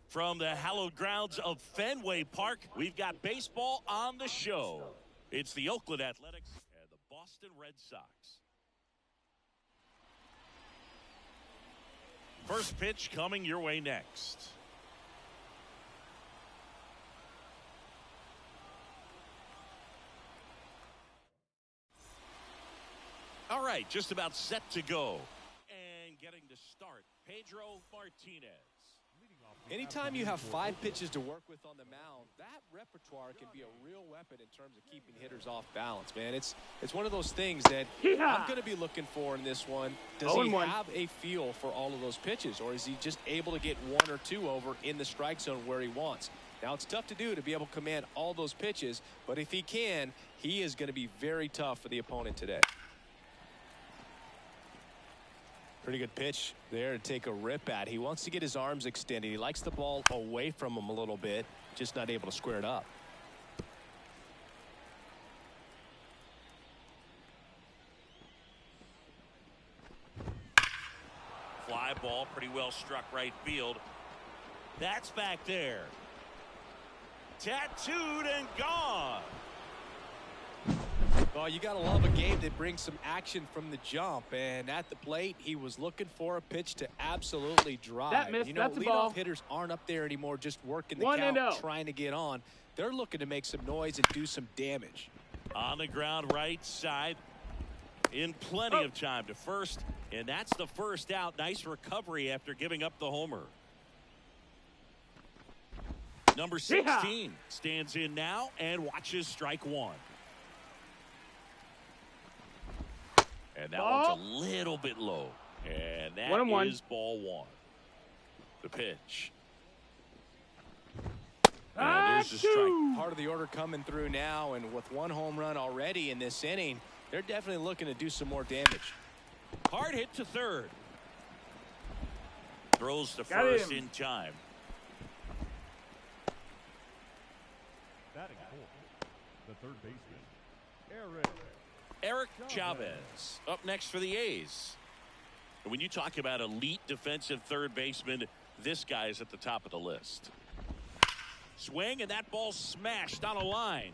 From the hallowed grounds of Fenway Park, we've got baseball on the show. It's the Oakland Athletics and the Boston Red Sox. First pitch coming your way next. All right, just about set to go. And getting to start, Pedro Martinez. Anytime you have 5 pitches to work with on the mound, that repertoire can be a real weapon in terms of keeping hitters off balance, man. It's one of those things that I'm going to be looking for in this one. Does he have a feel for all of those pitches, or is he just able to get 1 or 2 over in the strike zone where he wants? Now, it's tough to do to be able to command all those pitches, but if he can, he is going to be very tough for the opponent today. Pretty good pitch there to take a rip at. He wants to get his arms extended. He likes the ball away from him a little bit, just not able to square it up. Fly ball, pretty well struck right field. That's back there. Tattooed and gone. Well, you got to love a game that brings some action from the jump. And at the plate, he was looking for a pitch to absolutely drive. You know, leadoff hitters aren't up there anymore just working the count, trying to get on. They're looking to make some noise and do some damage. On the ground right side. In plenty of time to first. And that's the first out. Nice recovery after giving up the homer. Number 16 stands in now and watches strike 1. And that one's a little bit low. And that is ball 1. The pitch. And there's the strike. Part of the order coming through now, and with 1 home run already in this inning, they're definitely looking to do some more damage. Hard hit to third. Throws to first in time. Batting fourth, the third baseman, Eric Chavez up next for the A's. And when you talk about elite defensive third baseman, this guy is at the top of the list. Swing, and that ball smashed on a line.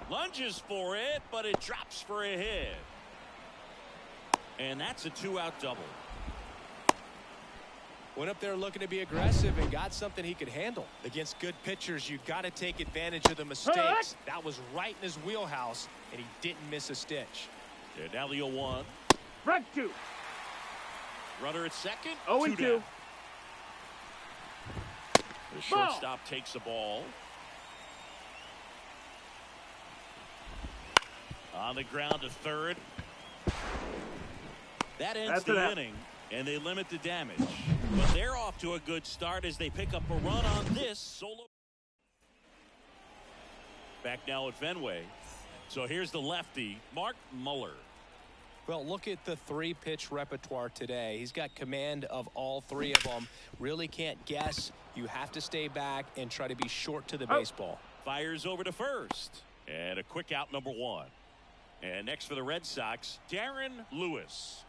Lunges for it, but it drops for a hit. And that's a 2-out double. Went up there looking to be aggressive and got something he could handle. Against good pitchers, you've got to take advantage of the mistakes. That was right in his wheelhouse, and he didn't miss a stitch. And now the 0-1. Strike 2. Runner at second. 0-2. The shortstop takes the ball. On the ground to third. That ends the inning, and they limit the damage. But they're off to a good start as they pick up a run on this solo. Back now at Fenway. So here's the lefty, Mark Muller. Well, look at the 3-pitch repertoire today. He's got command of all 3 of them. Really can't guess. You have to stay back and try to be short to the baseball. Fires over to first. And a quick out, number 1. And next for the Red Sox, Darren Lewis.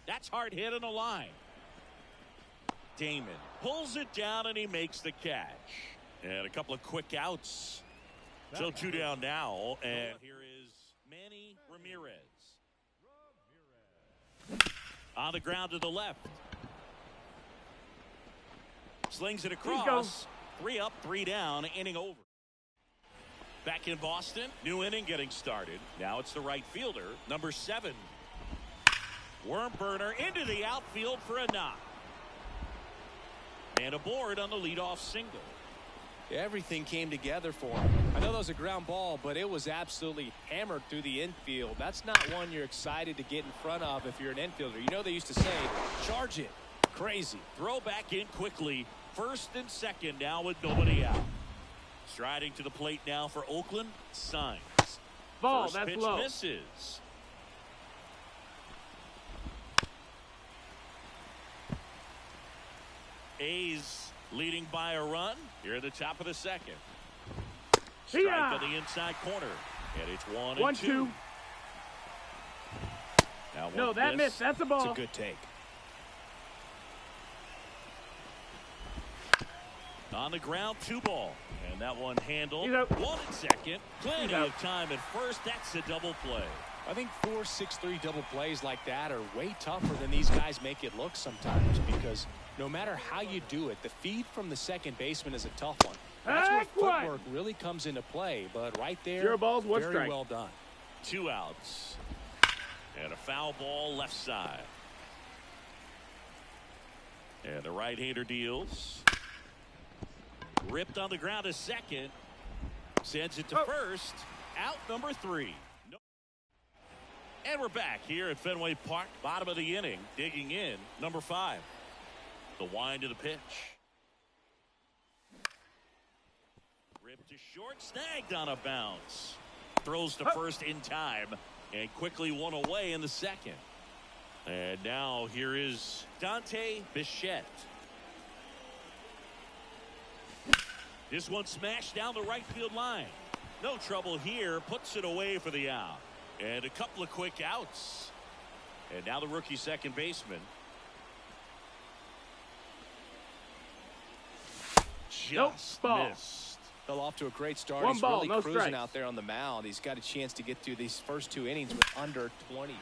That's hard hit on the line. Damon pulls it down and he makes the catch. And a couple of quick outs. So 2 down now, and here is Manny Ramirez. On the ground to the left. Slings it across. 3 up, 3 down, inning over. Back in Boston, new inning getting started. Now it's the right fielder, number 7. Worm burner into the outfield for a knock. And aboard on the leadoff single. Everything came together for him. I know that was a ground ball, but it was absolutely hammered through the infield. That's not one you're excited to get in front of if you're an infielder. You know they used to say, charge it. Crazy. Throw back in quickly. First and second now with nobody out. Striding to the plate now for Oakland. Signs. Ball, First that's pitch low. Misses. A's leading by a run here at the top of the second. Strike on the inside corner. And it's 1-2. Now No, that missed. That's a ball. It's a good take. On the ground, 2 ball. And that one handled. He's out. 1 at second. Plenty out. of time at first. That's a double play. I think 4-6-3 double plays like that are way tougher than these guys make it look sometimes, because no matter how you do it, the feed from the second baseman is a tough one. That's where footwork really comes into play, but right there, 0 balls, 1 very strike. well done. 2 outs. And a foul ball left side. And the right-hander deals. Ripped on the ground to second. Sends it to first. Out number 3. No. And we're back here at Fenway Park. Bottom of the inning. Digging in. Number 5. The wind of the pitch. Ripped to short. Snagged on a bounce. Throws to first in time. And quickly one away in the second. And now here is Dante Bichette. This one smashed down the right field line. No trouble here. Puts it away for the out. And a couple of quick outs. And now the rookie second baseman. Just missed. Fell off to a great start. 1 He's ball, really no cruising strikes. out there on the mound. He's got a chance to get through these first 2 innings with under 20.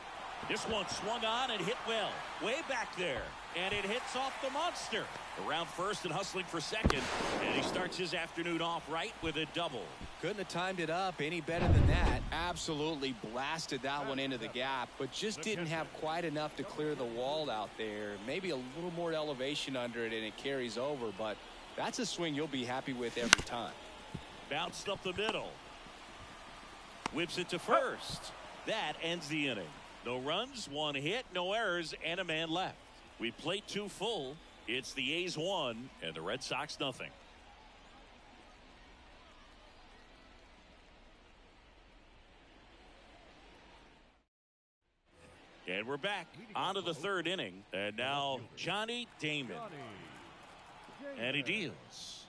This one swung on and hit well. Way back there. And it hits off the monster. Around first and hustling for second. And he starts his afternoon off right with a double. Couldn't have timed it up any better than that. Absolutely blasted that one into the gap, but just didn't have quite enough to clear the wall out there. Maybe a little more elevation under it and it carries over, but that's a swing you'll be happy with every time. Bounced up the middle. Whips it to first. That ends the inning. No runs, 1 hit, no errors, and a man left. We played 2 full. It's the A's 1 and the Red Sox nothing. And we're back onto the 3rd inning. And now Johnny Damon. And he deals.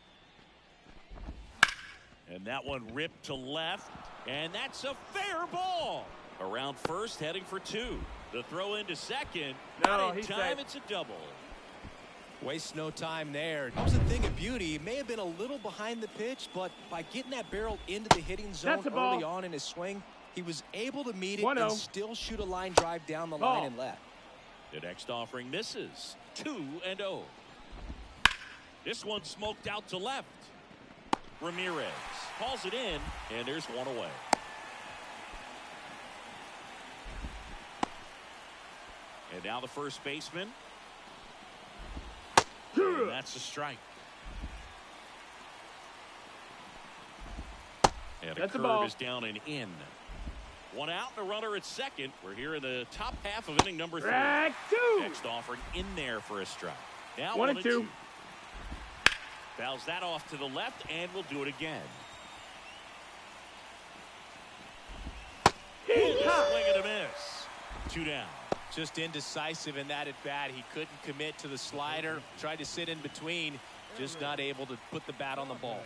And that one ripped to left. And that's a fair ball. Around first, heading for 2. The throw into second. No, Not in he's time. safe. It's a double. Wastes no time there. That was a thing of beauty. He may have been a little behind the pitch, but by getting that barrel into the hitting zone That's a ball. early on in his swing, he was able to meet it 1-0. and still shoot a line drive down the line and left. The next offering misses. 2-0. This one smoked out to left. Ramirez calls it in, and there's one away. And now the first baseman. And that's a strike. And That's a a curve ball. is down and in. 1 out and a runner at second. We're here in the top half of inning number 3. Strike 2. Next offering in there for a strike. Now 1-2. Fouls that off to the left, and we'll do it again. Swing and a miss. 2 down. Just indecisive in that at bat. He couldn't commit to the slider. Tried to sit in between. Just not able to put the bat on the ball.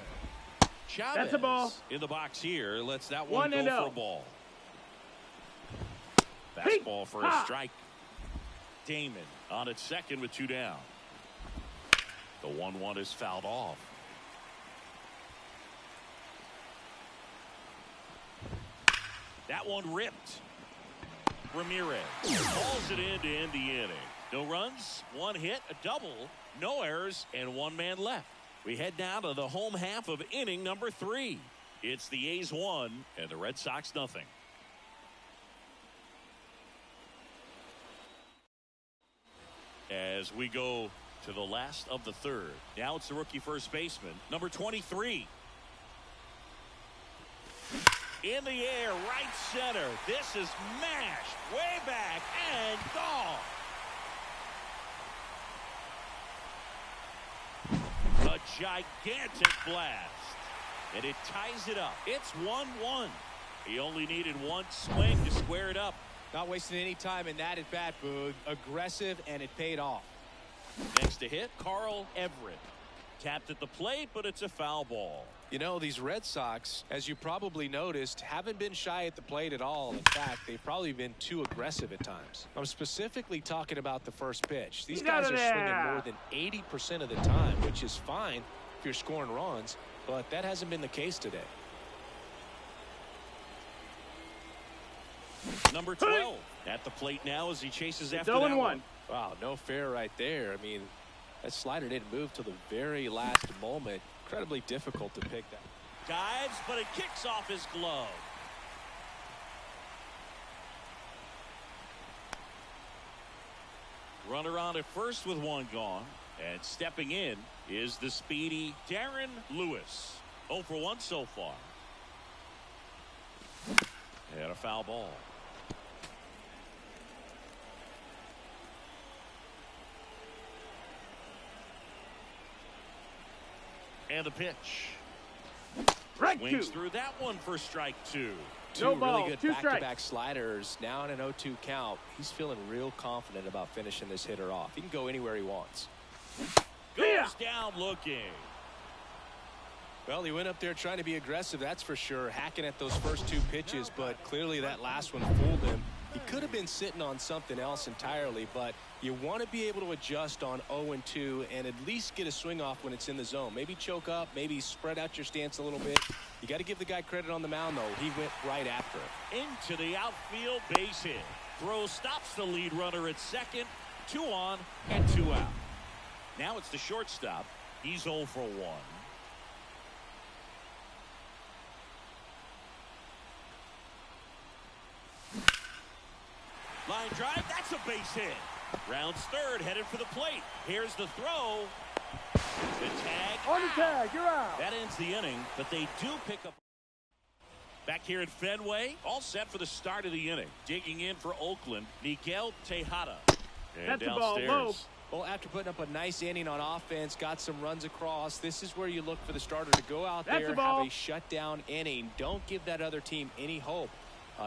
Chavez That's a ball. in the box here. Lets that one go 1-0. for a ball. Fastball for a strike. Damon on at second with 2 down. The 1-1 is fouled off. That one ripped. Ramirez hauls it in to end the inning. No runs, 1 hit, a double, no errors, and 1 man left. We head now to the home half of inning number 3. It's the A's 1 and the Red Sox nothing. As we go to the last of the 3rd. Now it's the rookie first baseman, number 23. In the air, right center. This is mashed way back and gone. A gigantic blast. And it ties it up. It's 1-1. He only needed 1 swing to square it up. Not wasting any time in that at bat, Boog. Aggressive, and it paid off. Next to hit, Carl Everett. Tapped at the plate, but it's a foul ball. You know, these Red Sox, as you probably noticed, haven't been shy at the plate at all. In fact, they've probably been too aggressive at times. I'm specifically talking about the first pitch. These guys are swinging more than 80% of the time, which is fine if you're scoring runs, but that hasn't been the case today. Number 12 at the plate now as he chases after that 0-1. one. Wow, no fair right there. I mean, that slider didn't move till the very last moment. Incredibly difficult to pick that. Dives, but it kicks off his glove. Runner on at first with 1 gone. And stepping in is the speedy Darren Lewis. 0 for 1 so far. And a foul ball. And the pitch. Swings through that one for strike 2. Two really good back-to-back sliders. Now in an 0-2 count. He's feeling real confident about finishing this hitter off. He can go anywhere he wants. Goes down looking. Well, he went up there trying to be aggressive, that's for sure, hacking at those first 2 pitches, but clearly that last one fooled him. He could have been sitting on something else entirely, but you want to be able to adjust on 0-2 and at least get a swing off when it's in the zone. Maybe choke up, maybe spread out your stance a little bit. You got to give the guy credit on the mound, though. He went right after it. Into the outfield, base hit. Throw stops the lead runner at second. 2 on and 2 out. Now it's the shortstop. He's 0 for 1. Line drive, that's a base hit. Rounds third, headed for the plate. Here's the throw. The tag. On the tag, you're out. That ends the inning, but they do pick up. Back here at Fenway, all set for the start of the inning. Digging in for Oakland, Miguel Tejada. And That's downstairs. the ball, low. Well, after putting up a nice inning on offense, got some runs across, this is where you look for the starter to go out there, have a shutdown inning. Don't give that other team any hope.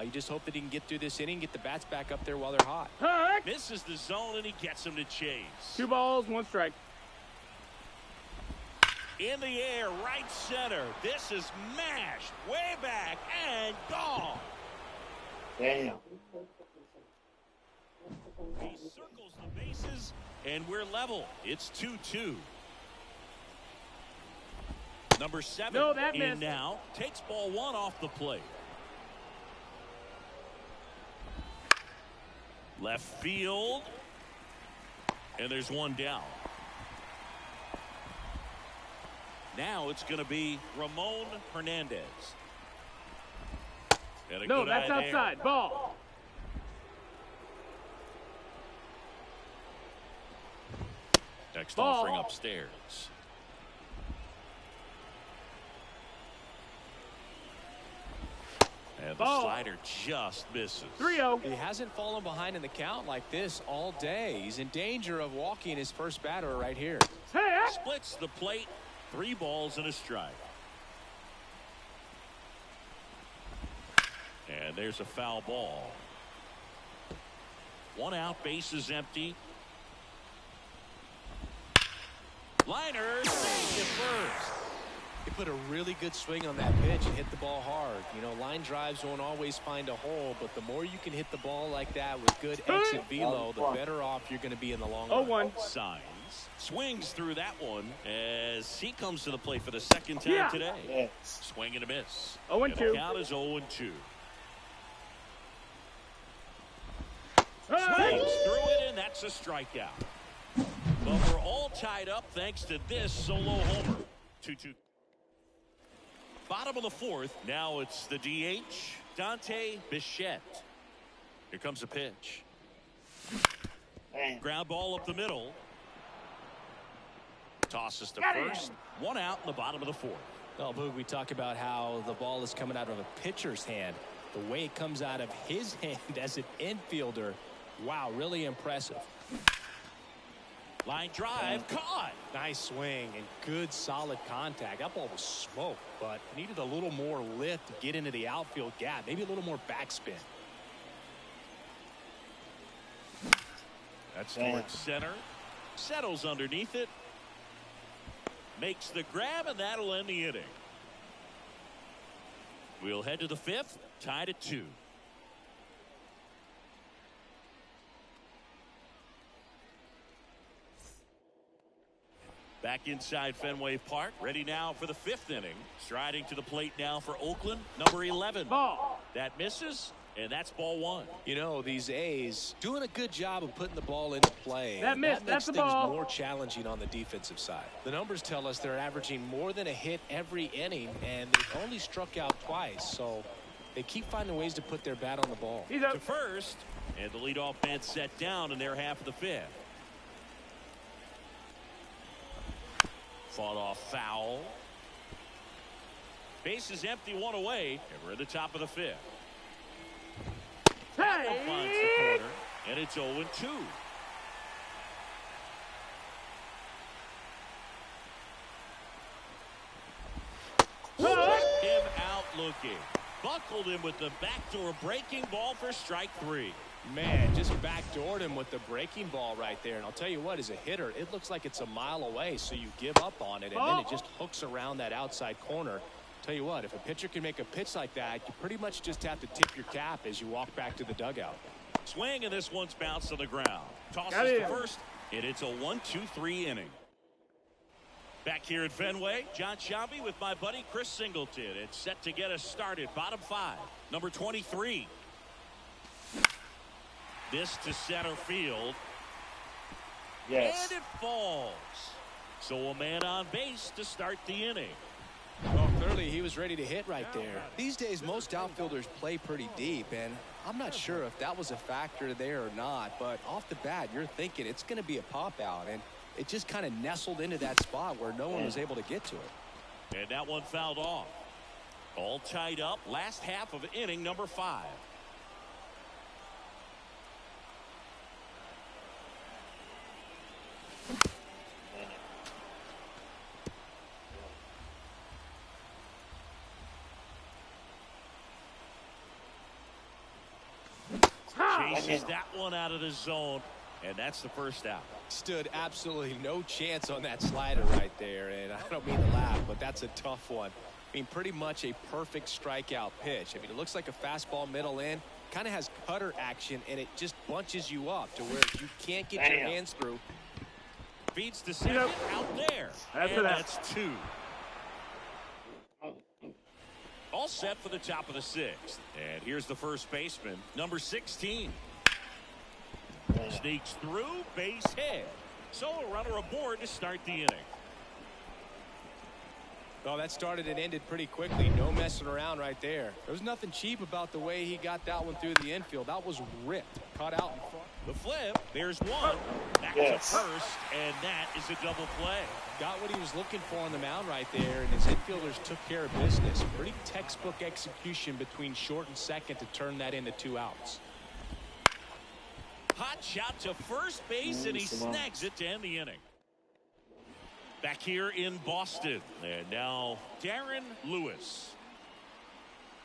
You just hope that he can get through this inning, get the bats back up there while they're hot. Misses the zone, and he gets him to chase. 2 balls, 1 strike. In the air, right center. This is mashed way back and gone. Damn. He circles the bases, and we're level. It's 2-2. Number 7 No, that in missed. now. Takes ball 1 off the plate. Left field. And there's 1 down. Now it's going to be Ramon Hernandez. And a No, good that's eye there. outside. Ball. Next Ball. offering upstairs. And the Ball. slider just misses. 3-0. He hasn't fallen behind in the count like this all day. He's in danger of walking his first batter right here. Hey, Splits the plate. 3 balls and a strike. And there's a foul ball. 1 out, bases empty. Liner, saves it first. He put a really good swing on that pitch and hit the ball hard. You know, line drives won't always find a hole, but the more you can hit the ball like that with good exit velo, the better off you're going to be in the long run. 0-1. Signs. innings. Swings through that one as he comes to the plate for the second time today. Yes. Swing and a miss. 0-2. And the count is 0-2. Swings through it, and that's a strikeout. But we're all tied up thanks to this solo homer. 2-2. Bottom of the fourth. Now it's the DH, Dante Bichette. Here comes a pitch. Damn. Ground ball up the middle. Tosses to first. One out in the bottom of the fourth. Well, Boog, we talk about how the ball is coming out of a pitcher's hand. The way it comes out of his hand as an infielder, wow, really impressive. Line drive, caught. Nice swing and good solid contact. That ball was smoked, but needed a little more lift to get into the outfield gap. Maybe a little more backspin. That's towards center. Settles underneath it. Makes the grab, and that'll end the inning. We'll head to the fifth, tied at 2. Back inside Fenway Park, ready now for the fifth inning. Striding to the plate now for Oakland, number 11. Ball. That misses, and that's ball 1. You know, these A's doing a good job of putting the ball into play. That missed. That That's makes the things ball. more challenging on the defensive side. The numbers tell us they're averaging more than a hit every inning, and they've only struck out twice. So they keep finding ways to put their bat on the ball. He's To up. first, and the leadoff man set down in their half of the fifth. Fought off foul. Base is empty, one away, and we're at the top of the fifth. Finds the Hey. corner, and it's 0-2. Him out looking. Buckled him with the backdoor breaking ball for strike 3. Man, just backdoored him with the breaking ball right there. And I'll tell you what, as a hitter, it looks like it's a mile away, so you give up on it, and then it just hooks around that outside corner. Tell you what, if a pitcher can make a pitch like that, you pretty much just have to tip your cap as you walk back to the dugout. Swing, and this one's bounced on the ground. Tosses Got to it. first, and it's a 1-2-3 inning. Back here at Fenway, John Sciambi with my buddy Chris Singleton. It's set to get us started. Bottom 5, number 23. This to center field. Yes. And it falls. So a man on base to start the inning. Well, clearly he was ready to hit right there. These days, most outfielders play pretty deep, and I'm not sure if that was a factor there or not, but off the bat, you're thinking it's going to be a pop out, and it just kind of nestled into that spot where no one was able to get to it. And that one fouled off. All tied up. Last half of inning number 5. Chases that one out of the zone, and that's the first out. Stood absolutely no chance on that slider right there, and I don't mean to laugh, but that's a tough one. I mean, pretty much a perfect strikeout pitch. I mean, it looks like a fastball middle in, kind of has cutter action, and it just bunches you up to where you can't get your hands through. Feeds to second, out there. That's 2. All set for the top of the 6th. And here's the first baseman, number 16. Sneaks through, base hit. So a runner aboard to start the inning. Well, that started and ended pretty quickly. No messing around right there. There was nothing cheap about the way he got that one through the infield. That was ripped. Caught out in front. The flip, there's one. Back to first, and that is a double play. Got what he was looking for on the mound right there, and his infielders took care of business. Pretty textbook execution between short and second to turn that into 2 outs. Hot shot to first base, and he snags it to end the inning. Back here in Boston, and now Darren Lewis.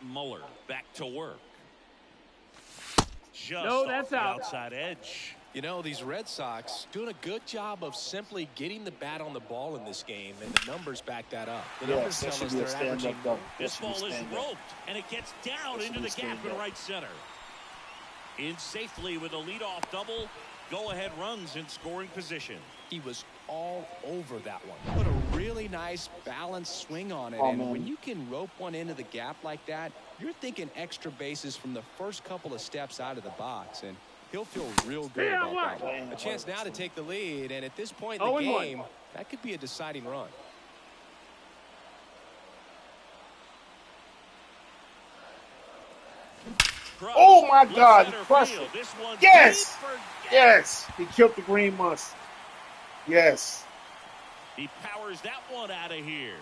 Muller back to work. Just that's off the out. outside edge. You know, these Red Sox doing a good job of simply getting the bat on the ball in this game, and the numbers back that up. The numbers that tell should us be a they're averaging. stand-up double. This ball is roped, and it gets down into the gap in right center. In safely with a leadoff double, go-ahead runs in scoring position. He was all over that one. Put a really nice balanced swing on it. And when you can rope one into the gap like that, you're thinking extra bases from the first couple of steps out of the box. And he'll feel real good about that one. A chance now to take the lead. And at this point in the game, that could be a deciding run. Oh my God, he crushed it. Yes! Yes! He killed the green monster. Yes. He powers that one out of here.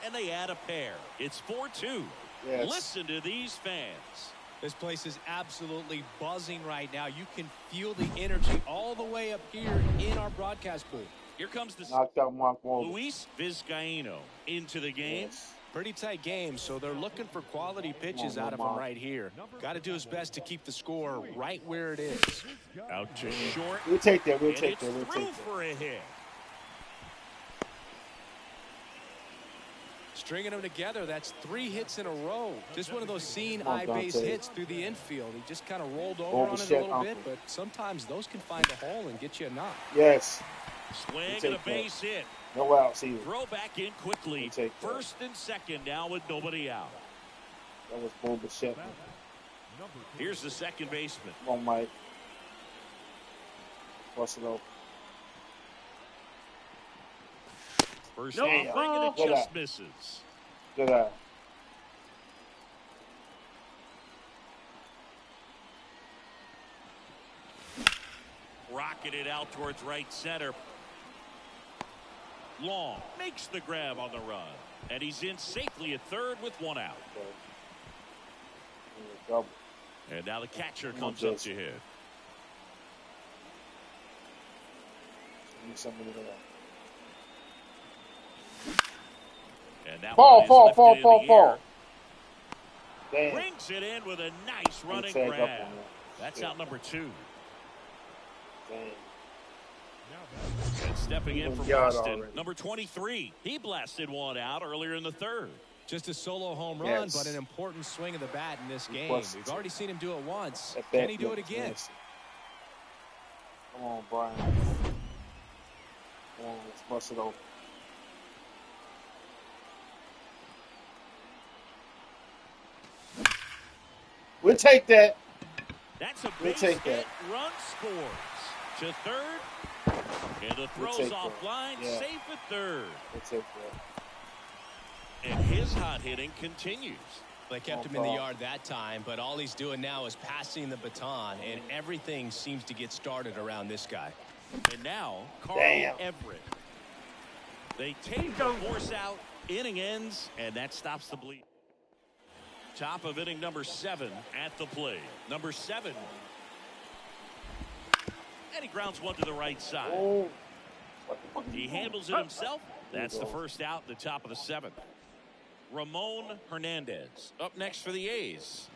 And they add a pair. It's 4-2. Yes. Listen to these fans. This place is absolutely buzzing right now. You can feel the energy all the way up here in our broadcast booth. Here comes the knocked out Mark Wahlberg. Luis Vizcaíno into the game. Yes. Pretty tight game, so they're looking for quality pitches out of him right here. Got to do his best to keep the score right where it is. Out to short. We'll take that. We'll and take it's that. We'll through take that. for a hit. Stringing them together, that's 3 hits in a row. Just one of those seeing eye base hits through the infield. He just kind of rolled over on it a little bit, but sometimes those can find a hole and get you a knock. Yes. Swing and a base hit. No outs either. Throw back in quickly. First and second now with nobody out. That was Bo Bichette. Here's the second baseman. Come on, Mike. Bust it open. First offering and it just misses. Good eye. Rocketed out towards right center. Long makes the grab on the run. And he's in safely at third with 1 out. Double. And now the catcher comes up to hit. And that fall. Brings it in with a nice running grab. That's out number 2. Damn. And stepping in from Boston, number 23. He blasted one out earlier in the third. Just a solo home run, but an important swing of the bat in this game. We've already seen him do it once. Can he do it again? Come on, Brian. Come on, let's bust it open. We'll take that. That's a base hit. Run scores to third. And the throw's offline. Safe at third. We'll take that. And his hot hitting continues. They kept him in the yard that time, but all he's doing now is passing the baton, and everything seems to get started around this guy. And now, Carl Everett. They take the force out. Inning ends, and that stops the bleed. Top of inning number 7 at the plate. Number 7. And he grounds one to the right side. Oh. He handles it himself. That's the first out in the top of the 7th. Ramon Hernandez up next for the A's.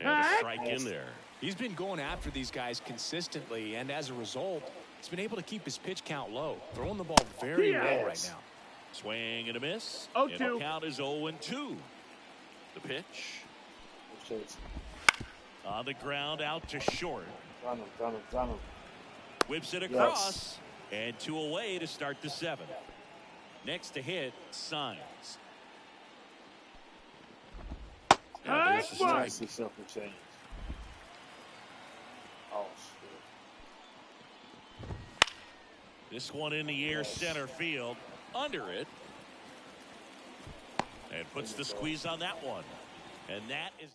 And a strike in there. He's been going after these guys consistently, and as a result, he's been able to keep his pitch count low, throwing the ball very well right now. Swing and a miss. 0-2. And the count is 0-2. The pitch. On the ground out to short. Done him. Whips it across. And 2 away to start the 7th. Next to hit, Signs. And there's the strike. Oh, shit. This one in the air, center field. Under it. And puts the squeeze on that one. And that is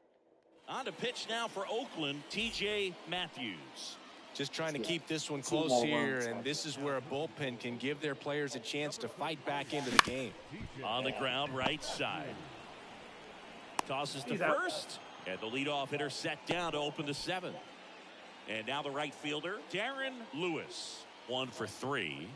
on to pitch now for Oakland, T.J. Matthews. Just trying to keep this one close here, and this is where a bullpen can give their players a chance to fight back into the game. On the ground, right side. Tosses to first, and the leadoff hitter set down to open the 7th. And now the right fielder, Darren Lewis. 1 for 3.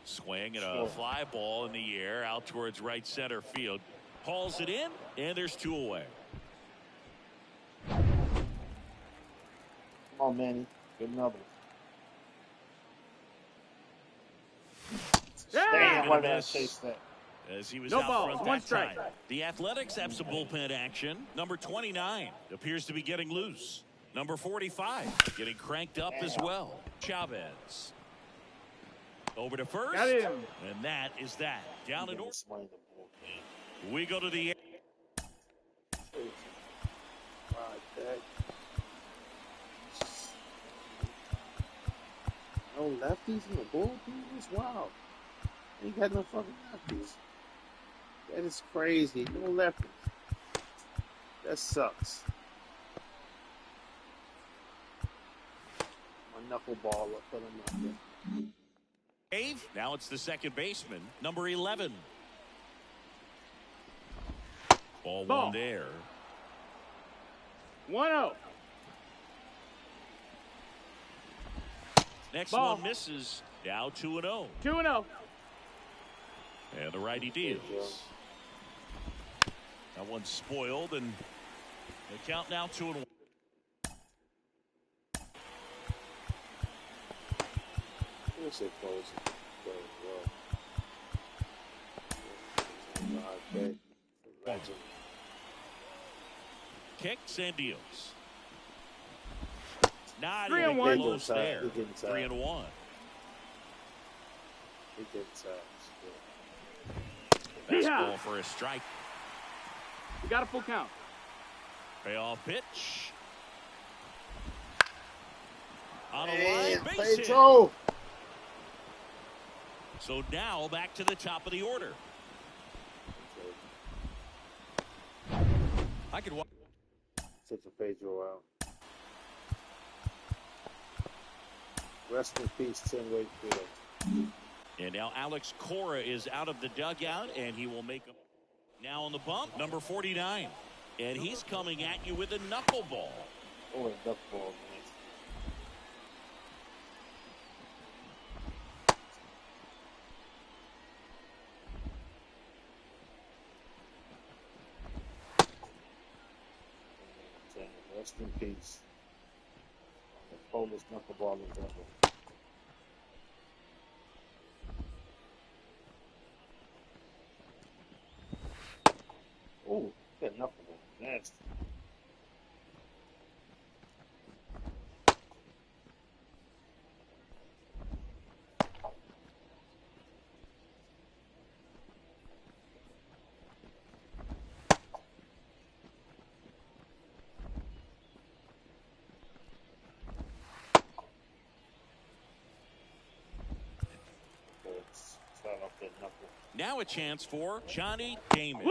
Swing and a fly ball in the air out towards right center field. Hauls it in, and there's 2 away. Come on, Manny. Get another. Damn, why did I chase that? As he was out front that time. The Athletics have some bullpen action. Number 29 appears to be getting loose. Number 45 getting cranked up as well. Chavez. Over to first. Got him. And that is that. Down and order. We go to the. No lefties in the bullpen? That's wild. Ain't got no fucking lefties. That is crazy. No lefties. That sucks. My knuckleballer put him up there. Dave. Now it's the second baseman, number 11. Ball one there. 1-0. Next Ball. one misses. Now 2-0. 2-0. And the righty deals. That one's spoiled, and they count now 2-1. So close. Kicks and deals. Not 3-1. close there. 3-1. Fastball for a strike. We got a full count. Payoff pitch. On a line base hit. So now back to the top of the order. I could watch. Take a Pedro out. Rest in peace, Tim Wakefield. And now Alex Cora is out of the dugout, and he will make him now on the bump. Number 49. And he's coming at you with a knuckleball. Oh, a knuckleball, man. Rest in peace. The Polish knuckleball is ever. Oh, that knuckleball. Nasty. Now a chance for Johnny Damon.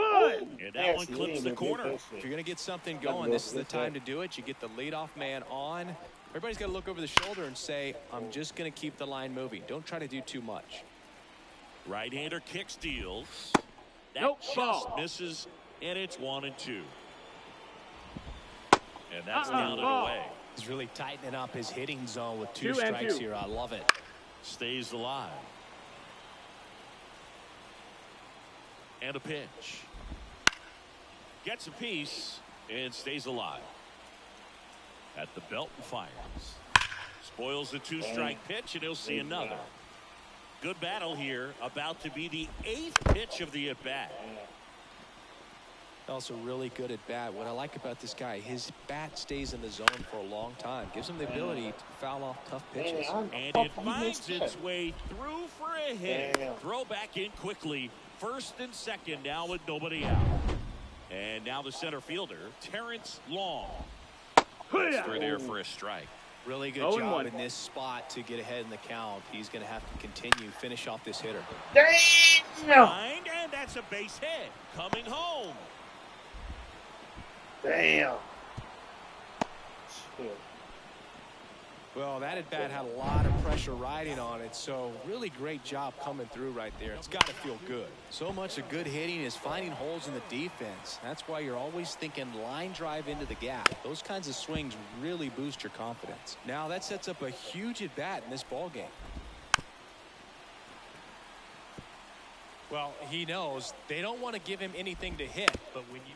And that one clips the corner. If you're going to get something going, this is the time to do it. You get the leadoff man on. Everybody's got to look over the shoulder and say, I'm just going to keep the line moving. Don't try to do too much. Right-hander kicks, deals. That Nope, just ball. misses, and it's 1-2. And that's down and ball. away. He's really tightening up his hitting zone with 2 2 and strikes 2. here. I love it. Stays alive. And a pitch. Gets a piece and stays alive. At the belt and fires. Spoils the 2-strike pitch, and he'll see another. Good battle here. About to be the 8th pitch of the at-bat. Also really good at bat. What I like about this guy, his bat stays in the zone for a long time. Gives him the ability to foul off tough pitches. And it finds its way through for a hit. Throw back in quickly. First and second now with nobody out. And now the center fielder, Terrence Long. That's through there for a strike. Really good job in this spot to get ahead in the count. He's going to have to continue, finish off this hitter. Damn! And that's a base hit. Coming home. Damn. Well, that at bat had a lot of pressure riding on it, so really great job coming through right there. It's got to feel good. So much of good hitting is finding holes in the defense. That's why you're always thinking line drive into the gap. Those kinds of swings really boost your confidence. Now that sets up a huge at bat in this ball game. Well, he knows they don't want to give him anything to hit, but when you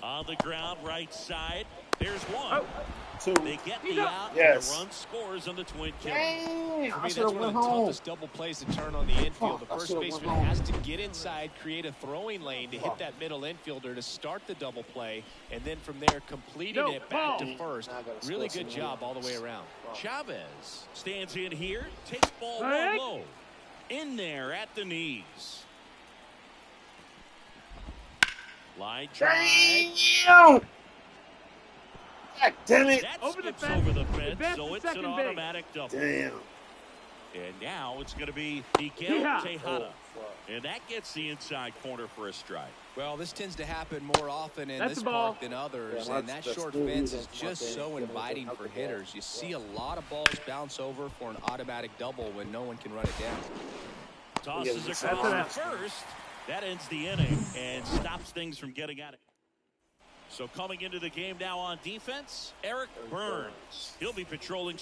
on the ground right side, There's one. Oh. Two. They get the out, Yes. and the run scores on the twin kill. Damn, For I me, should that's have one went of the home. toughest double plays to turn on the infield. Fuck, The I first should've baseman went home. has to get inside, create a throwing lane to hit that middle infielder to start the double play, and then from there completing it back to first. Really good job all the way around. Chavez stands in here, takes ball one low. In there at the knees. Line drive. Damn! God damn it! That Over the skips fence. over the fence, Advance so to it's an second base. automatic double. Damn. And now it's going to be Miguel Yeah. Tejada. Oh, fuck. And that gets the inside corner for a strike. Well, this tends to happen more often in That's this a ball. park than others, Yeah, and that that's short good fence reason is for my just thing. so Yeah, inviting that's for the ball. hitters. You see a lot of balls bounce over for an automatic double when no one can run it down. Tosses That's across an the first. That ends the inning and stops things from getting out of. So coming into the game now on defense, Eric Burns. He'll be patrolling.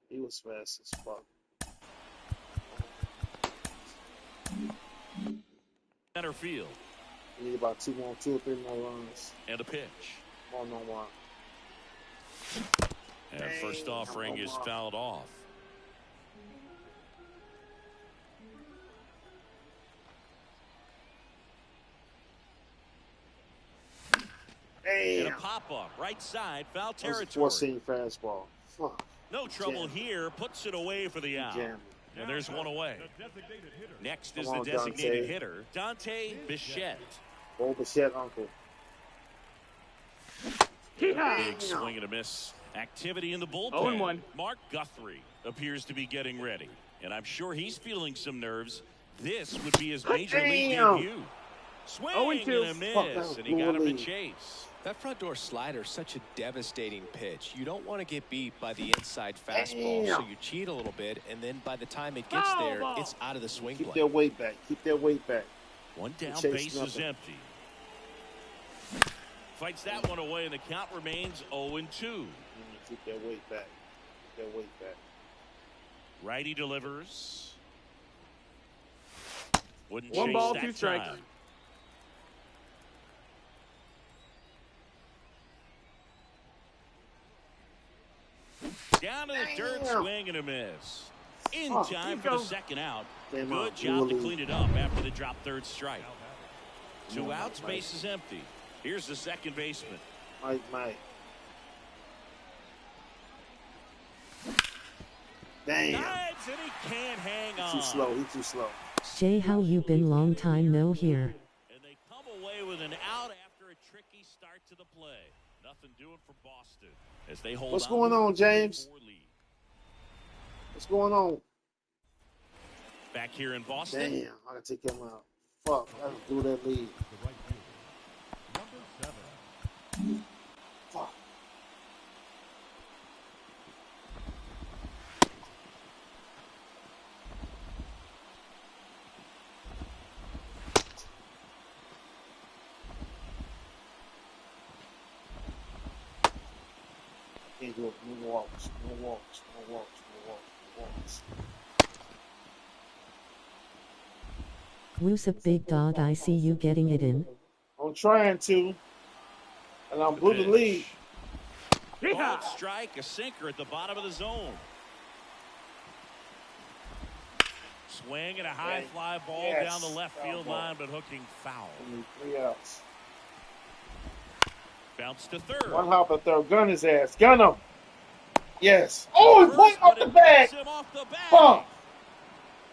He was fast as fuck. Center field. We need about two or three more runs. And a pitch. One on one. And first offering is fouled off. And a Damn. pop-up, right side, foul That was a territory. 14 fastball. Fuck. No trouble Jam. here, puts it away for the out. Jam. And there's one away. The designated hitter. Next is Come the on, designated Dante. hitter, Dante Bichette. Bo Bichette, uncle. Big swing and a miss. Activity in the bullpen. 0-1. Mark Guthrie appears to be getting ready. And I'm sure he's feeling some nerves. This would be his major league Damn. debut. Swing 0-2. and a Fuck, miss, that and he got him to bully. chase. That front door slider is such a devastating pitch. You don't want to get beat by the inside fastball, so Damn. you cheat a little bit, and then by the time it gets Foul there, ball. it's out of the swing Keep plane. their weight back. Keep their weight back. One down, Chase base is nothing. empty. Fights that one away, and the count remains 0-2. Keep their weight back. Keep their weight back. Righty delivers. Wouldn't One chase ball, that 2 strikes. time. Down to the dirt, Damn. swing and a miss. In Oh, time here for you the go. second out. Damn Good out. job to Bully. clean it up after the drop third strike. Two on, outs, Mike. base is empty. Here's the second baseman. Mike. Damn. Dives and he can't hang He's on. too slow. He's too slow. Jay, how you been? Long time no hear. And they come away with an out after a tricky start to the play. Nothing doing for Boston as they hold What's on going to a on, James? 3-4 lead. What's going on? Back here in Boston. Damn. I gotta take him out. Fuck. I gotta do that lead. The right fielder. Number 7. Fuck. Can't do it. No walks. No walks. No walks. No walks. No walks. Who's up, big dog? I see you getting it in. I'm trying to. And I'm blue the pitch. lead. Ball strike, a sinker at the bottom of the zone. Swing and a high Okay. fly ball Yes. down the left Foul field ball. line, but hooking foul. We need 3 outs. Bounce to third. One hop at third. Gun his ass. Gun him. Yes. Oh, he went off but the it back. knocks him off the back. Fuck.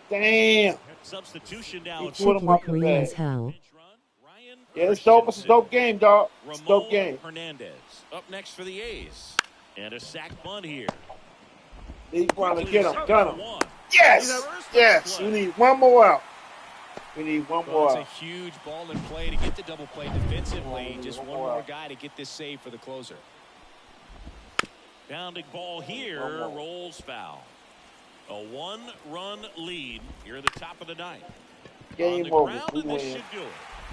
Damn. Substitution now. He at threw Check him what off the Koreans back. how. pinch run, Ryan Yeah, it's dope. It's a dope game, dog. It's a dope Ramon game. Hernandez up next for the A's. And a sack bunt here. He's trying to get him. Second Gun for him. one. Yes. Yes. We need one more out. We need one Well, more it's a out. huge ball in play to get the double play defensively. Oh, Just one one more more out. guy to get this save for the closer. Bounding ball here, One more. rolls foul. A 1-run lead here at the top of the ninth. On Game the over. ground, We and this win. should do it.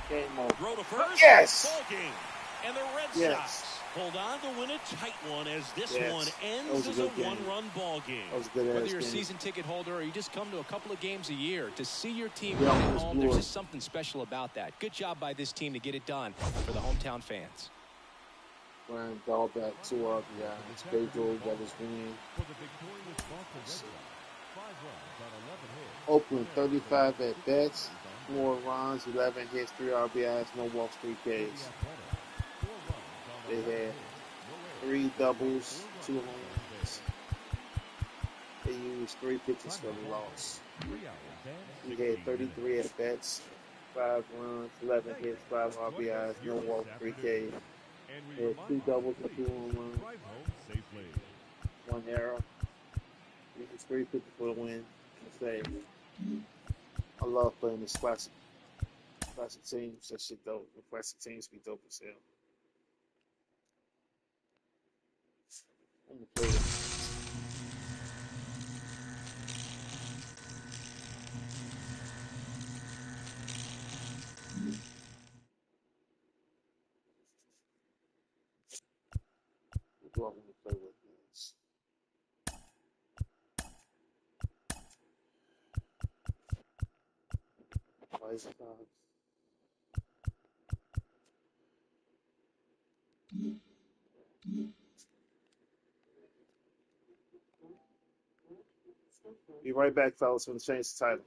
Game over. Throw to first. Yes. Ball game. And the Red Yes. Sox hold on to win a tight one as this Yes. one That ends was a as a good game. one-run ball game. That was a good Whether ass you're a game. season ticket holder or you just come to a couple of games a year, to see your team Yeah, win it at was home, there's good. just something special about that. Good job by this team to get it done for the hometown fans. Brian Dahlbeck, 2 RBIs. Pedro got his win. For the victorious Boston Red Sox, 5 runs on 11 hits. Oakland, 35 at bats, 4 runs, 11 hits, 3 RBIs, no walks, 3 For the Ks. Athletics, 4 runs on They 11 had hits. No 3 errors. doubles, 2 4 home runs runs. They used 3 pitches for the loss. 3 hours and He 16 had 33 at bats, 5 runs, 11 hits, 5 RBIs, no walks, 3 Ks. And we He had 2 remind doubles you, and 2 home runs, drive home safely. 1 error. He used 3 pitches for the win. Say, I love playing this classic teams. That shit dope. The classic teams be dope as hell. I'm gonna play it. What do I want to play with this? White Sox. Be right back, fellas. I'm gonna change the title.